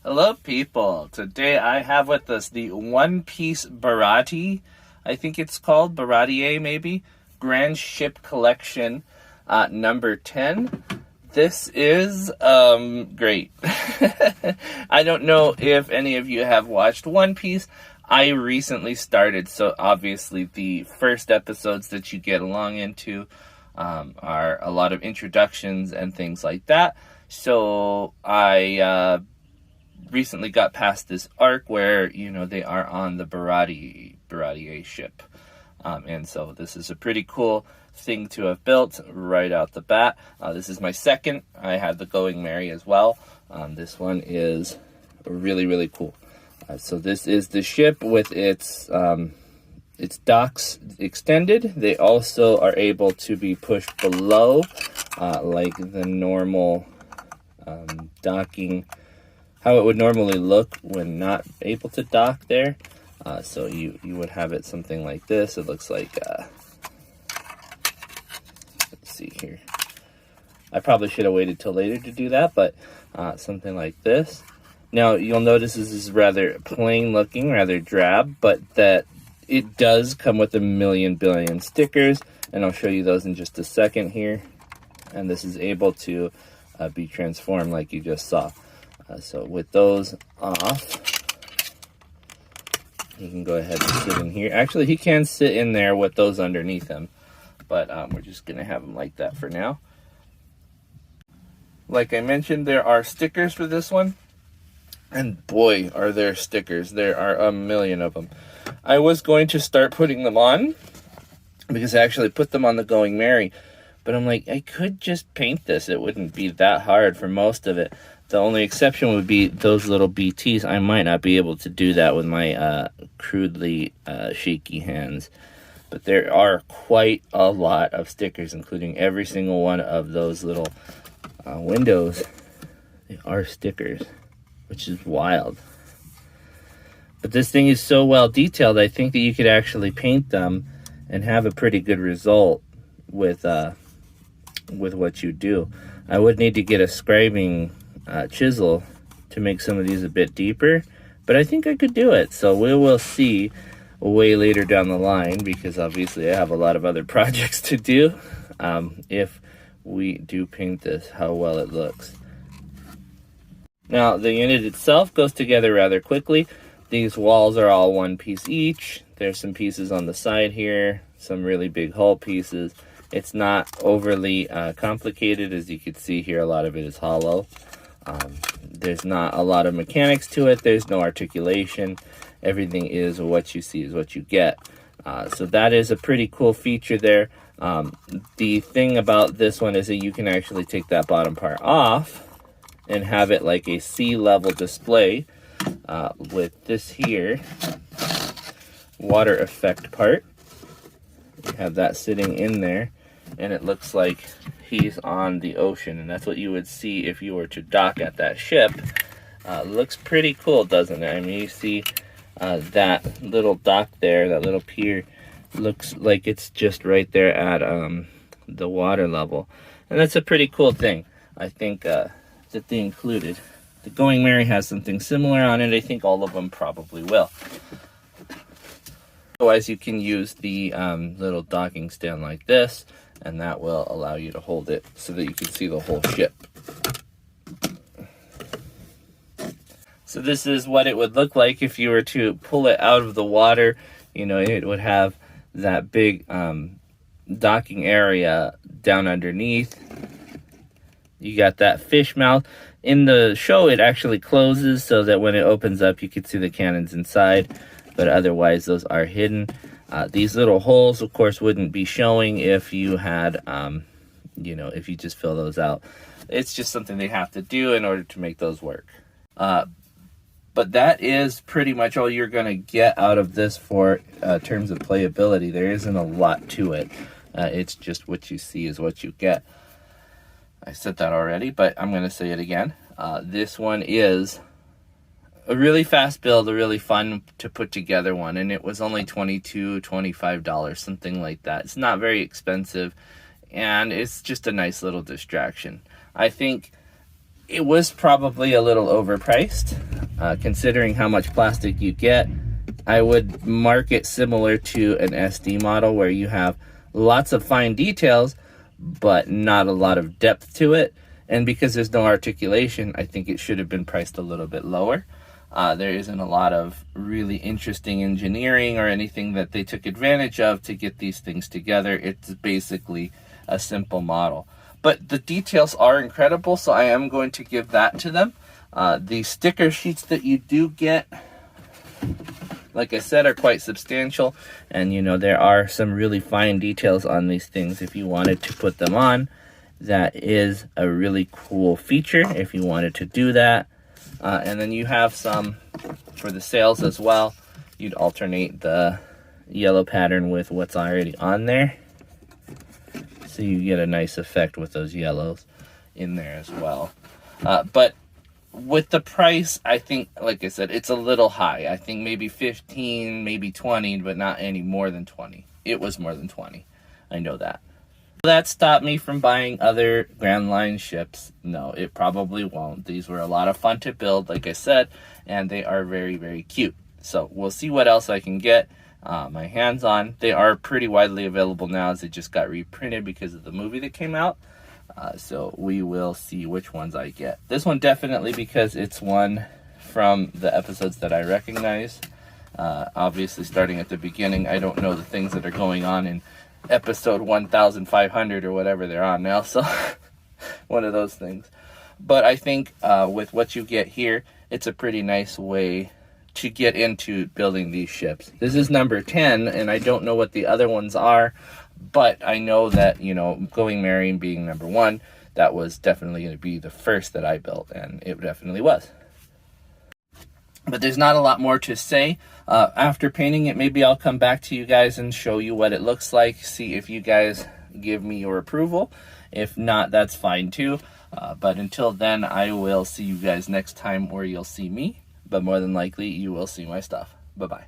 Hello people, today I have with us the One Piece Baratie, I think it's called, Baratie maybe, Grand Ship Collection number 10. This is great. I don't know if any of you have watched One Piece. I recently started, so obviously the first episodes that you get along into are a lot of introductions and things like that. So I recently got past this arc where, you know, they are on the Baratie ship. And so this is a pretty cool thing to have built right out the bat. This is my second. I had the Going Merry as well. This one is really, really cool. So this is the ship with its docks extended. They also are able to be pushed below, like the normal docking, how it would normally look when not able to dock there. So you would have it something like this. It looks like, let's see here. I probably should have waited till later to do that, but something like this. Now, you'll notice this is rather plain looking, rather drab, but that it does come with a million billion stickers, and I'll show you those in just a second here. And this is able to be transformed like you just saw. So with those off, he can go ahead and sit in here. Actually, he can sit in there with those underneath him, but we're just going to have him like that for now. Like I mentioned, there are stickers for this one. And boy, are there stickers. There are a million of them. I was going to start putting them on, because I actually put them on the Going Merry. But I'm like, I could just paint this. It wouldn't be that hard for most of it. The only exception would be those little BTs. I might not be able to do that with my crudely shaky hands. But there are quite a lot of stickers, including every single one of those little windows. They are stickers, which is wild. But this thing is so well detailed, I think that you could actually paint them and have a pretty good result with what you do. I would need to get a scribing chisel to make some of these a bit deeper, but I think I could do it. So we will see way later down the line, because obviously I have a lot of other projects to do, if we do paint this, how well it looks. Now, the unit itself goes together rather quickly. These walls are all one piece each. There's some pieces on the side here, some really big hull pieces. It's not overly complicated. As you can see here, a lot of it is hollow. There's not a lot of mechanics to it. There's no articulation. Everything is what you see is what you get. So that is a pretty cool feature there. The thing about this one is that you can actually take that bottom part off and have it like a sea level display with this here water effect part. You have that sitting in there, and it looks like he's on the ocean, and that's what you would see if you were to dock at that ship. Looks pretty cool, doesn't it? I mean, you see that little dock there, that little pier, looks like it's just right there at the water level, and that's a pretty cool thing. I think that they included. The Going Merry has something similar on it. I think all of them probably will. Otherwise, you can use the little docking stand like this, and that will allow you to hold it so that you can see the whole ship. So this is what it would look like if you were to pull it out of the water. You know, it would have that big docking area down underneath. You got that fish mouth. In the show, it actually closes so that when it opens up, you can see the cannons inside, but otherwise those are hidden. These little holes, of course, wouldn't be showing if you had, you know, if you just fill those out. It's just something they have to do in order to make those work. But that is pretty much all you're going to get out of this for terms of playability. There isn't a lot to it. It's just what you see is what you get. I said that already, but I'm going to say it again. This one is a really fast build, a really fun to put together one, and it was only $22, $25, something like that. It's not very expensive, and it's just a nice little distraction. I think it was probably a little overpriced. considering how much plastic you get, I would mark it similar to an SD model where you have lots of fine details, but not a lot of depth to it. And because there's no articulation, I think it should have been priced a little bit lower. There isn't a lot of really interesting engineering or anything that they took advantage of to get these things together. It's basically a simple model. But the details are incredible, so I am going to give that to them. The sticker sheets that you do get, like I said, are quite substantial. And, you know, there are some really fine details on these things if you wanted to put them on. That is a really cool feature if you wanted to do that. And then you have some for the sails as well. You'd alternate the yellow pattern with what's already on there. So you get a nice effect with those yellows in there as well. But with the price, I think, like I said, it's a little high. I think maybe 15, maybe 20, but not any more than 20. It was more than 20. I know that. That stopped me from buying other Grand Line ships. No, it probably won't. These were a lot of fun to build, like I said, and they are very, very cute. So we'll see what else I can get my hands on. They are pretty widely available now as they just got reprinted because of the movie that came out. So we will see which ones I get. This one definitely because it's one from the episodes that I recognize. Obviously, starting at the beginning, I don't know the things that are going on in episode 1500 or whatever they're on now. So one of those things. But I think with what you get here, it's a pretty nice way to get into building these ships. This is number 10, and I don't know what the other ones are. But I know that, you know, Going Merry being number 1, that was definitely going to be the first that I built, and it definitely was. But there's not a lot more to say. After painting it, maybe I'll come back to you guys and show you what it looks like, see if you guys give me your approval. If not, that's fine too. But until then, I will see you guys next time where you'll see me, but more than likely, you will see my stuff. Bye-bye.